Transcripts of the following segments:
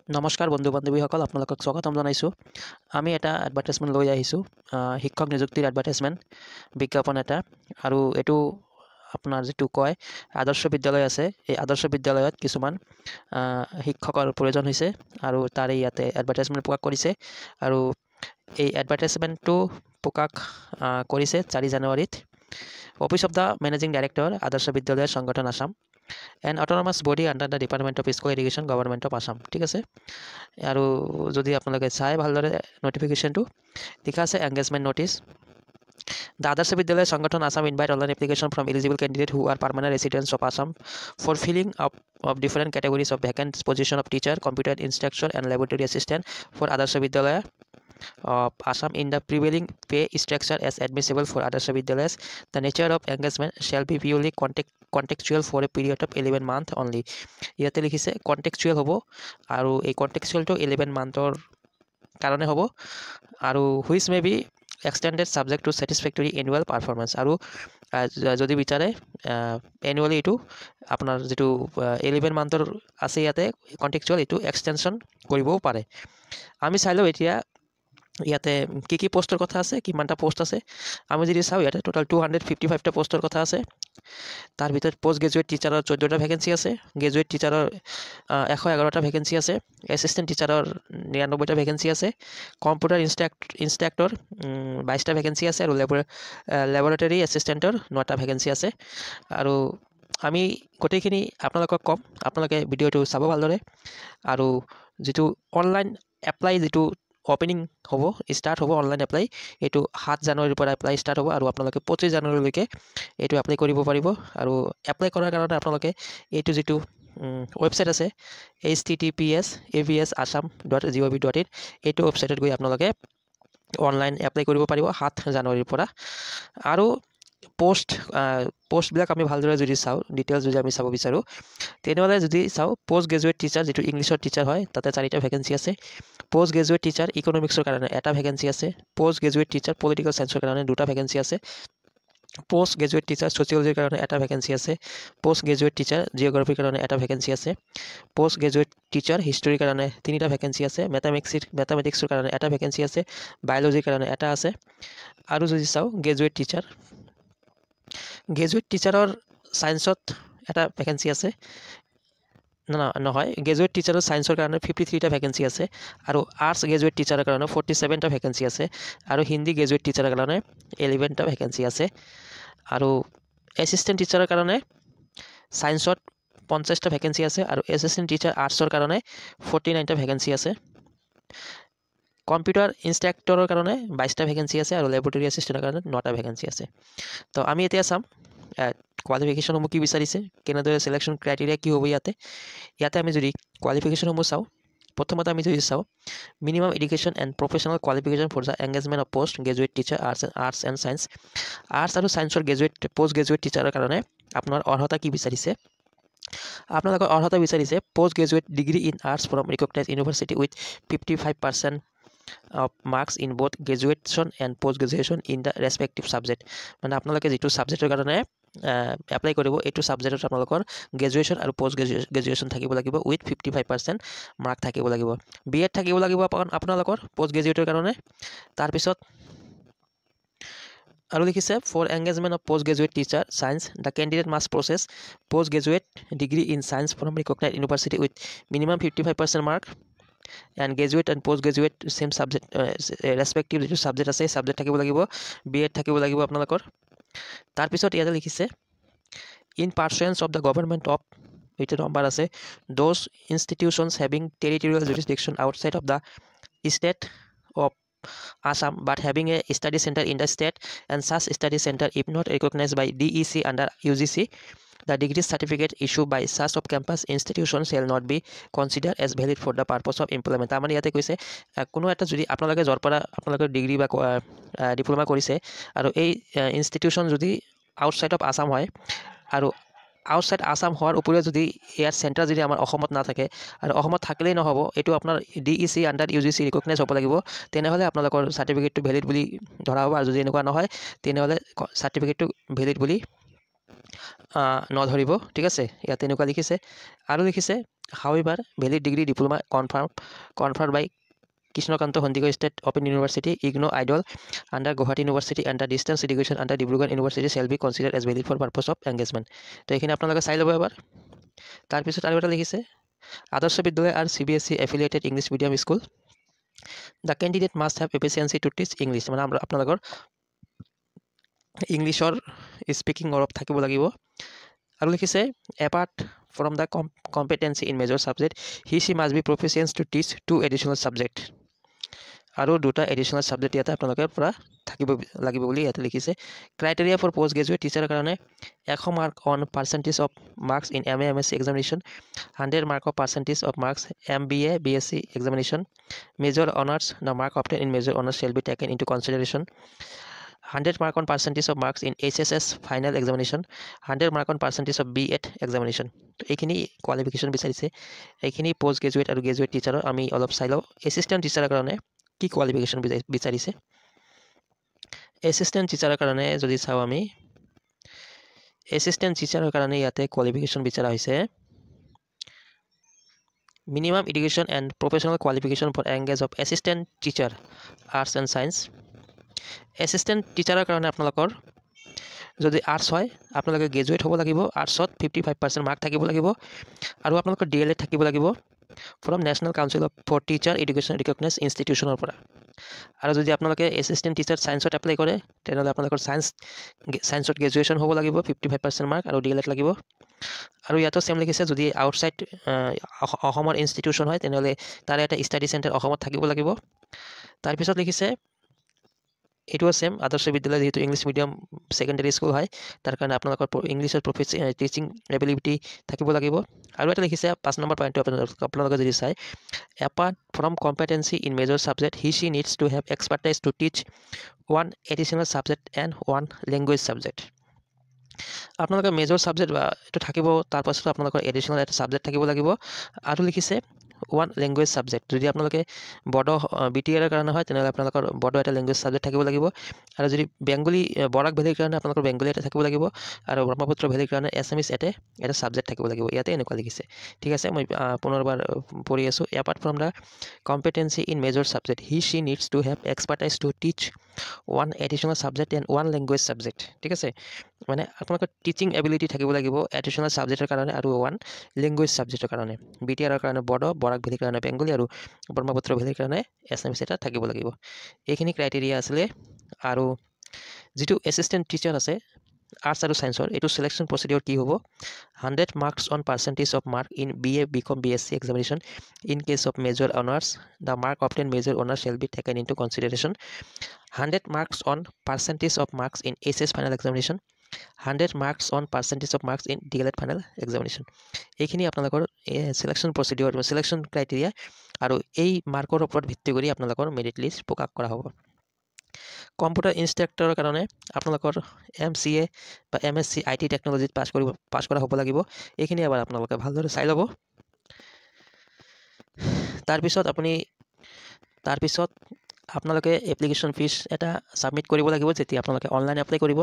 নমস্কাৰ বন্ধু বান্ধৱীসকল, আপোনালোকক স্বাগতম জনাইছোঁ। আমি এটা এডভাৰটাইজমেণ্ট লৈ আহিছোঁ, শিক্ষক নিযুক্তিৰ এডভাৰটাইজমেণ্ট বিজ্ঞাপন এটা। আৰু এইটো আপোনাৰ যিটো কয় আদৰ্শ বিদ্যালয় আছে, এই আদৰ্শ বিদ্যালয়ত কিছুমান শিক্ষকৰ প্ৰয়োজন হৈছে আৰু তাৰে ইয়াতে এডভাৰটাইজমেণ্ট প্ৰকাশ কৰিছে। আৰু এই এডভাৰটাইজমেণ্টটো প্ৰকাশ কৰিছে 4 জানুৱাৰীত। Office of the managing director, আদৰ্শ বিদ্যালয় সংগঠন Assam, and autonomous body under the department of school education, government of Assam. ঠিক আছে। আৰু যদি আপোনালোকে চাই ভালদৰে নটিফিকেশ্যনটো লিখা আছে engagement notice. The Adarsh Vidyalaya Sangathan Assam invite online application from eligible candidates who are permanent residents of Assam for filling up of different categories of vacant position of teacher, computer instructor and laboratory assistant for Adarsh Vidyalaya of Assam in the prevailing pay structure as admissible for Adarsh Vidyalayas. The nature of engagement shall be purely contextual for a period of 11 months only. ইয়াতে লিখিছে contextual হ'ব আৰু এই কণ্টেক্সচুৱেলটো 11 মান্থৰ কাৰণে হ'ব আৰু which may be extended subject to satisfactory annual performance. আৰু যদি বিচাৰে এনুৱেলি এইটো আপোনাৰ যিটো 11 মান্থৰ আছে ইয়াতে কণ্টেক্সচুৱেল, এইটো এক্সটেনশ্যন কৰিবও পাৰে। আমি চাই লওঁ এতিয়া ইয়াতে কি পোষ্টৰ কথা আছে, কিমানটা পোষ্ট আছে। আমি যদি চাওঁ ইয়াতে টোটাল 255টা পোষ্টৰ কথা আছে। তাৰ ভিতৰত পোষ্ট গ্ৰেজুৱেট টিচাৰৰ 14টা ভেকেঞ্চি আছে, গ্ৰেজুৱেট টিচাৰৰ 111টা ভেকেঞ্চি আছে, এছিষ্টেণ্ট টিচাৰৰ 99টা ভেকেঞ্চি আছে, কম্পিউটাৰ ইনষ্ট্ৰাক্টৰ 22টা ভেকেঞ্চি আছে আৰু লেবৰেটৰী এছিষ্টেণ্টৰ 9টা ভেকেঞ্চি আছে। আৰু আমি গোটেইখিনি আপোনালোকক ক'ম, আপোনালোকে ভিডিঅ'টো চাব ভালদৰে। আৰু যিটো অনলাইন এপ্লাই যিটো অপেনিং হ'ব, ষ্টাৰ্ট হ'ব অনলাইন এপ্লাই, এইটো 7 জানুৱাৰীৰ পৰা এপ্লাই ষ্টাৰ্ট হ'ব আৰু আপোনালোকে 25 জানুৱাৰীলৈকে এইটো এপ্লাই কৰিব পাৰিব। আৰু এপ্লাই কৰাৰ কাৰণে আপোনালোকে এইটো যিটো ৱেবছাইট আছে https://avsassam.gov.in, এইটো ৱেবছাইটত গৈ আপোনালোকে অনলাইন এপ্লাই কৰিব পাৰিব 7 জানুৱাৰীৰ পৰা। আৰু পোষ্টবিলাক আমি ভালদৰে যদি চাওঁ, ডিটেইলছ যদি আমি চাব বিচাৰোঁ, তেনেহ'লে যদি চাওঁ পোষ্ট গ্ৰেজুৱেট টিচাৰ যিটো ইংলিছৰ টিচাৰ হয়, তাতে 4টা ভেকেঞ্চি আছে। পোষ্ট গ্ৰেজুৱেট টিচাৰ ইকনমিক্সৰ কাৰণে 1টা ভেকেঞ্চি আছে। পোষ্ট গ্ৰেজুৱেট টিচাৰ পলিটিকেল চায়েন্সৰ কাৰণে 2টা ভেকেঞ্চি আছে। পোষ্ট গ্ৰেজুৱেট টিচাৰ ছ'চিয়লজিৰ কাৰণে 1টা ভেকেঞ্চি আছে। পোষ্ট গ্ৰেজুৱেট টিচাৰ জিঅ'গ্ৰাফিৰ কাৰণে 1টা ভেকেঞ্চি আছে। পোষ্ট গ্ৰেজুৱেট টিচাৰ হিষ্টৰীৰ কাৰণে 3টা ভেকেঞ্চি আছে। মেথামেটিক্সৰ কাৰণে 1টা ভেকেঞ্চি আছে। বায়'লজিৰ কাৰণে 1টা আছে। আৰু যদি চাওঁ গ্ৰেজুৱেট টিচাৰৰ ছায়েন্সত 1টা ভেকেঞ্চি আছে। নহয়, গ্ৰেজুৱেট টিচাৰৰ ছায়েন্সৰ কাৰণে 53টা ভেকেঞ্চি আছে। আৰু আৰ্টছ গ্ৰেজুৱেট টিচাৰৰ কাৰণে 47টা ভেকেঞ্চি আছে। আৰু হিন্দী গ্ৰেজুৱেট টিচাৰৰ কাৰণে 11টা ভেকেঞ্চি আছে। আৰু এছিষ্টেণ্ট টিচাৰৰ কাৰণে ছায়েন্সত 50টা ভেকেঞ্চি আছে আৰু এছিষ্টেণ্ট টিচাৰ আৰ্টছৰ কাৰণে 49টা ভেকেঞ্চি আছে। কম্পিউটাৰ ইনষ্ট্ৰাক্টৰৰ কাৰণে 22টা ভেকেঞ্চি আছে আৰু লেবৰেটৰী এছিষ্টেণ্টৰ কাৰণে 9টা ভেকেঞ্চি আছে। তো আমি এতিয়া চাম কোৱালিফিকেশ্যনসমূহ কি বিচাৰিছে, কেনেদৰে চিলেকশ্যন ক্ৰাইটেৰিয়া কি হ'ব। ইয়াতে আমি যদি কোৱালিফিকেশ্যনসমূহ চাওঁ, প্ৰথমতে আমি যদি চাওঁ minimum education and professional qualification for the engagement of post graduate teacher arts and science. Arts আৰু ছায়েন্সৰ পোষ্ট গ্ৰেজুৱেট টিচাৰৰ কাৰণে আপোনাৰ অৰ্হতা কি বিচাৰিছে। আপোনালোকৰ অৰ্হতা বিচাৰিছে post graduate degree in arts from recognised university with 55% of marks in both graduation and post graduation in the respective subject। মানে আপোনালোকে যিটো ছাবজেক্টৰ কাৰণে এপ্লাই কৰিব, এইটো ছাবজেক্টত আপোনালোকৰ গ্ৰেজুৱেশ্যন আৰু পোষ্ট গ্ৰেজুৱেশ্যন থাকিব লাগিব উইথ 55% মাৰ্ক থাকিব লাগিব। BEd থাকিব লাগিব আপোনালোকৰ পোষ্ট গ্ৰেজুৱেটৰ কাৰণে। তাৰপিছত আৰু লিখিছে for engagement of post graduate teacher science the candidate must possess post graduate degree in science from recognised university with minimum 55% mark and graduate and post graduate same subject respective যিটো subject আছে, subject থাকিব লাগিব। BEd থাকিব লাগিব আপোনালোকৰ। তাৰপিছত ইয়াতে লিখিছে in pursuance of the government of, এইটো নম্বৰ আছে, those institutions having territorial jurisdiction outside of the state of Assam but having a study center in the state and such study center if not recognized by DEC under UGC, the degree certificate issued by such of campus institution shall not be considered as valid for the purpose of employment। তাৰমানে ইয়াতে কৈছে কোনো এটা যদি আপোনালোকে য'ৰ পৰা আপোনালোকৰ ডিগ্ৰী বা ডিপ্ল'মা কৰিছে আৰু এই ইনষ্টিটিউশ্যন যদি আউটছাইড অফ আছাম হয় আৰু আউটছাইড আছাম হোৱাৰ উপৰিও যদি ইয়াৰ চেণ্টাৰ যদি আমাৰ অসমত নাথাকে আৰু অসমত থাকিলেই নহ'ব, এইটো আপোনাৰ DEC আণ্ডাৰ UGC ৰিকগনাইজ হ'ব লাগিব, তেনেহ'লে আপোনালোকৰ চাৰ্টিফিকেটটো ভেলিড বুলি ধৰা হ'ব। আৰু যদি এনেকুৱা নহয় তেনেহ'লে চাৰ্টিফিকেটটো ভেলিড বুলি নধৰিব ঠিক আছে ইয়াত এনেকুৱা লিখিছে আৰু লিখিছে however valid degree diploma conferred by Krishnakanta Handique state open university IGNOU IDOL under Guwahati university and the distance education under Dibrugarh university shall be considered as valid for purpose of engagement তো এইখিনি আপোনালোকে চাই ল'ব এবাৰ তাৰপিছত আৰু এটা লিখিছে আদৰ্শ বিদ্যালয় আৰু CBSE affiliated English medium school the candidate must have efficiency to teach English মানে আপোনালোকৰ ইংলিছৰ স্পিকিং অলপ থাকিব লাগিব আৰু লিখিছে apart from the competency in major subject he must be proficient to teach 2 additional subject আৰু 2টা এডিশ্যনেল ছাবজেক্ট ইয়াতে আপোনালোকে পূৰা থাকিব লাগিব বুলি ইয়াতে লিখিছে ক্ৰাইটেৰিয়া ফৰ পোষ্ট গ্ৰেজুৱেট টিচাৰৰ কাৰণে 100 mark on percentage of marks in MA MSc examination 100 mark of percentage of marks MBA BSc examination major honours the mark obtain in major honours shall be taken into consideration 100 mark on percentage of marks in HSS final examination 100 mark on percentage of B.Ed examination তো এইখিনি qualification বিচাৰিছে এইখিনি post graduate আৰু graduate টিচাৰৰ আমি অলপ চাই লওঁ assistant টিচাৰৰ কাৰণে কি কোৱালিফিকেশ্যন বিচাৰিছে এছিষ্টেণ্ট টিচাৰৰ কাৰণে যদি চাওঁ আমি এছিষ্টেণ্ট টিচাৰৰ কাৰণে ইয়াতে কোৱালিফিকেশ্যন বিচাৰা হৈছে minimum education and professional qualification for engage of assistant teacher arts and science assistant টিচাৰৰ কাৰণে আপোনালোকৰ যদি আৰ্টছ হয় আপোনালোকে গ্ৰেজুৱেট হ'ব লাগিব আৰ্টছত 55% মাৰ্ক থাকিব লাগিব আৰু আপোনালোকৰ DLED থাকিব লাগিব from national council for teacher education recognised ইনষ্টিটিউশ্যনৰ পৰা আৰু যদি আপোনালোকে এছিষ্টেণ্ট টিচাৰ ছায়েন্সত এপ্লাই কৰে তেনেহ'লে আপোনালোকৰ ছায়েন্সত গ্ৰেজুৱেশ্যন হ'ব লাগিব 55% মাৰ্ক আৰু DLED লাগিব আৰু ইয়াতো চেম লিখিছে যদি আউটছাইড অসমৰ ইনষ্টিটিউশ্যন হয় তেনেহ'লে তাৰে এটা ষ্টাডি চেণ্টাৰ অসমত থাকিব লাগিব তাৰপিছত লিখিছে এইটো চেম আদৰ্শ বিদ্যালয় যেহেতু ইংলিছ মিডিয়াম সেকেন্ডাৰী স্কুল হয় তাৰ কাৰণে আপোনালোকৰ ইংলিছৰ টিচিং এবিলিটি থাকিব লাগিব আৰু এটা লিখিছে 5 নম্বৰ পইণ্টটো আপোনালোকে যদি চাই apart from competency in major subject he needs to have expertise to teach 1 additional subject and 1 language subject আপোনালোকৰ মেজৰ ছাবজেক্ট এইটো থাকিব তাৰপাছত আপোনালোকৰ এডিশ্যনেল এটা ছাবজেক্ট থাকিব লাগিব আৰু লিখিছে 1 লেংগুৱেজ ছাবজেক্ট যদি আপোনালোকে বড়ো BTR কাৰণে হয় তেনেহ'লে আপোনালোকৰ বড়ো এটা লেংগুৱেজ ছাবজেক্ট থাকিব লাগিব আৰু যদি বেংগলী বৰাক ভেলীৰ কাৰণে আপোনালোকৰ বেংগলী এটা থাকিব লাগিব আৰু ব্ৰহ্মপুত্ৰ ভেলীৰ কাৰণে এছামিছ এটা ছাবজেক্ট থাকিব লাগিব ইয়াতে এনেকুৱা লিখিছে ঠিক আছে মই পুনৰবাৰ পঢ়ি আছোঁ apart from the competency in major subject he needs to have expertise to teach 1 additional subject and 1 language subject ঠিক আছে মানে আপোনালোকৰ টিচিং এবিলিটি থাকিব লাগিব এডিশ্যনেল ছাবজেক্টৰ কাৰণে আৰু 1 লেংগুৱেজ ছাবজেক্টৰ কাৰণে BTR কাৰণে বড়ো বৰাক ভেলীৰ কাৰণে বেংগলী আৰু ব্ৰহ্মপুত্ৰ ভেলীৰ কাৰণে এছামিছ এটা থাকিব লাগিব এইখিনি ক্ৰাইটেৰিয়া আছিলে আৰু যিটো এছিষ্টেণ্ট টিচাৰ আছে আৰ্টছ আৰু ছায়েন্সৰ এইটো সিলেকশ্যন প্ৰচিডিউৰ কি হ'ব 100 marks on percentage of mark in BA BCom BSc examination in case of major honours the mark obtain major honours shall be taken into consideration 100 marks on percentage of marks in SS final examination 100 marks on percentage of marks in DLED final examination এইখিনি আপোনালোকৰ সিলেকশ্যন procedure সিলেকশ্যন criteria আৰু এই মাৰ্কৰ ওপৰত ভিত্তি কৰি আপোনালোকৰ merit list প্ৰকাশ কৰা হ'ব কম্পিউটাৰ ইনষ্ট্ৰাক্টৰৰ কাৰণে আপোনালোকৰ MCA বা MSc IT টেকনলজিত পাছ কৰা হ'ব লাগিব এইখিনি এবাৰ আপোনালোকে ভালদৰে চাই ল'ব তাৰপিছত আপোনালোকে এপ্লিকেশ্যন ফিজ এটা সাবমিট কৰিব লাগিব যেতিয়া আপোনালোকে অনলাইন এপ্লাই কৰিব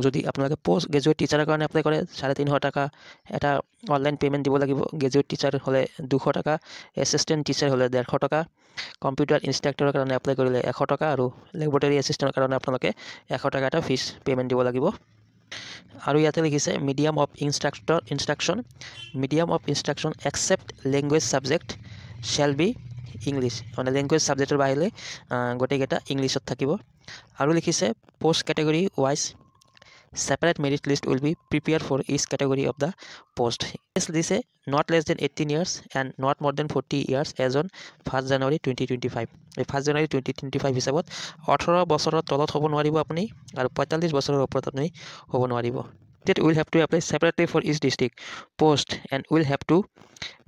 যদি আপোনালোকে পোষ্ট গ্ৰেজুৱেট টিচাৰৰ কাৰণে এপ্লাই কৰে 350 টকা এটা অনলাইন পেমেণ্ট দিব লাগিব গ্ৰেজুৱেট টিচাৰ হ'লে 200 টকা এছিষ্টেণ্ট টিচাৰ হ'লে 150 টকা কম্পিউটাৰ ইনষ্ট্ৰাক্টৰৰ কাৰণে এপ্লাই কৰিলে 100 টকা আৰু লেবৰেটৰী এছিষ্টেণ্টৰ কাৰণে আপোনালোকে 100 টকা এটা ফিজ পেমেণ্ট দিব লাগিব আৰু ইয়াতে লিখিছে medium of instruction except language subject shall be English মানে লেংগুৱেজ ছাবজেক্টৰ বাহিৰে গোটেইকেইটা ইংলিছত থাকিব আৰু লিখিছে post category wise separate merit list will be prepared for each category of the post দিছে not less than 18 years and not more than 40 years as on 1st January 2025 এই 1st January 2025 হিচাপত 18 বছৰৰ তলত হ'ব নোৱাৰিব আপুনি আৰু 45 বছৰৰ ওপৰত আপুনি হ'ব নোৱাৰিব that will have to apply separately for each district post and will have to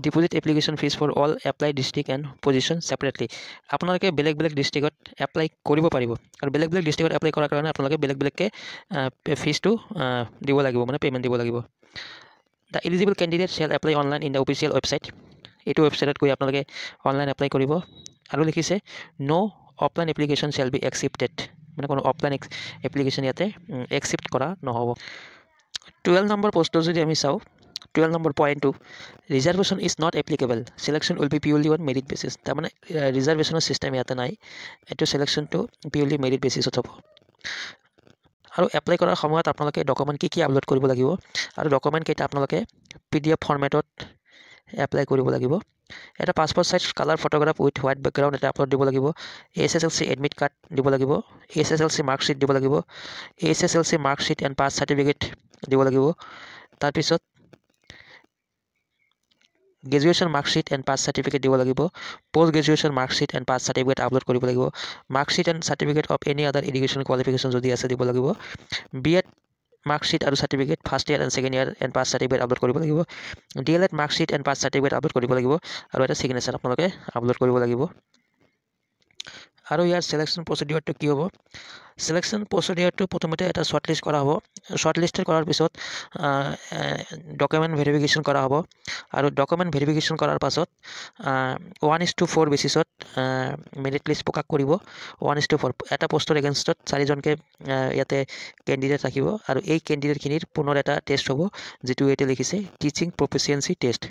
deposit application fees for all applied district and position separately আপোনালোকে বেলেগ ডিস্ট্ৰিক্টত এপ্লাই কৰিব পাৰিব আৰু বেলেগ ডিস্ট্ৰিক্টত এপ্লাই কৰাৰ কাৰণে আপোনালোকে বেলেগকে ফিজটো দিব লাগিব মানে পেমেণ্ট দিব লাগিব the eligible candidate shall apply online in the official website এইটো ৱেবছাইটত গৈ আপোনালোকে অনলাইন এপ্লাই কৰিব আৰু লিখিছে no offline application shall be accepted মানে কোনো অফলাইন এপ্লিকেশ্যন ইয়াতে একচেপ্ট কৰা নহ'ব 12 নম্বৰ পোষ্টৰ যদি আমি চাওঁ 12 নম্বৰ পইণ্টটো reservation is not applicable selection will be purely on merit basis তাৰমানে ৰিজাৰ্ভেশ্যনৰ চিষ্টেম ইয়াতে নাই এইটো সিলেকশ্যনটো পিউৰলি মেৰিট বেচিছত হ'ব আৰু এপ্লাই কৰাৰ সময়ত আপোনালোকে ডকুমেণ্ট কি আপলোড কৰিব লাগিব আৰু ডকুমেণ্ট কেইটা আপোনালোকে PDF ফৰ্মেটত এপ্লাই কৰিব লাগিব এটা passport size colour photograph with white background এটা আপলোড দিব লাগিব SSLC এডমিট কাৰ্ড দিব লাগিব SSLC মাৰ্কশ্বিট দিব লাগিব SSLC marksheet and pass certificate দিব লাগিব তাৰপিছত graduation marksheet and pass certificate দিব লাগিব post graduation marksheet and pass certificate upload কৰিব লাগিব marksheet and certificate of any other education qualification যদি আছে দিব লাগিব BEd মাৰ্কশ্বিট আৰু certificate first year and second year and pass certificate upload কৰিব লাগিব DLED marksheet and pass certificate upload কৰিব লাগিব আৰু এটা চিগনেচাৰ আপোনালোকে আপলোড কৰিব লাগিব আৰু ইয়াৰ সিলেকশ্যন প্ৰচিডিউৰটো কি হ'ব সিলেকশ্যন প্ৰচিডিউৰটো প্ৰথমতে এটা শৰ্টলিষ্ট কৰা হ'ব শৰ্টলিষ্ট কৰাৰ পিছত ডকুমেণ্ট ভেৰিফিকেশ্যন কৰা হ'ব আৰু ডকুমেণ্ট ভেৰিফিকেশ্যন কৰাৰ পাছত 1:4 বেচিছত মেৰিট লিষ্ট প্ৰকাশ কৰিব 1:4 এটা পোষ্টৰ এগেইনষ্টত 4জনকে ইয়াতে কেণ্ডিডেট ৰাখিব আৰু এই কেণ্ডিডেটখিনিৰ পুনৰ এটা টেষ্ট হ'ব যেটো ইয়াতে লিখিছে teaching proficiency test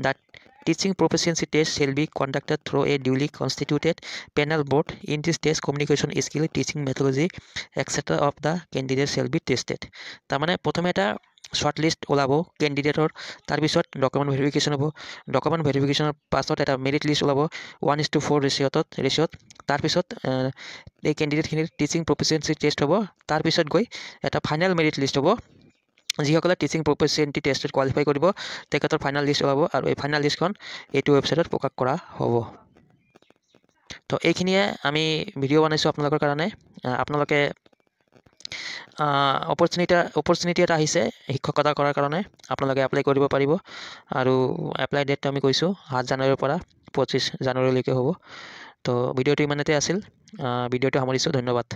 that teaching proficiency test shall be conducted through a duly constituted panel board. In this test, communication skill, teaching methodology, etc. of the candidate shall be tested. তাৰমানে প্ৰথমে এটা short list ওলাব কেণ্ডিডেটৰ তাৰপিছত document verification হ'ব document ভেৰিফিকেশ্যনৰ পাছত এটা merit list ওলাব 1:4 ৰেচিঅ'ত তাৰপিছত এই কেণ্ডিডেটখিনিৰ টিচিং প্ৰফিচিয়েন্সি টেষ্ট হ'ব তাৰপিছত গৈ এটা ফাইনেল মেৰিট লিষ্ট হ'ব যিসকলে টিচিং প্ৰফিচিয়েন্সি টেষ্টত কোৱালিফাই কৰিব তেখেতৰ ফাইনেল লিষ্ট ওলাব আৰু এই ফাইনেল লিষ্টখন এইটো ৱেবছাইটত প্ৰকাশ কৰা হ'ব তো এইখিনিয়ে আমি ভিডিঅ' বনাইছোঁ আপোনালোকৰ কাৰণে আপোনালোকে অপৰচুনিটি এটা আহিছে শিক্ষকতা কৰাৰ কাৰণে আপোনালোকে এপ্লাই কৰিব পাৰিব আৰু এপ্লাই ডেটটো আমি কৈছোঁ 7 জানুৱাৰীৰ পৰা 25 জানুৱাৰীলৈকে হ'ব তো ভিডিঅ'টো ইমানতে আছিল ভিডিঅ'টো সামৰিছোঁ ধন্যবাদ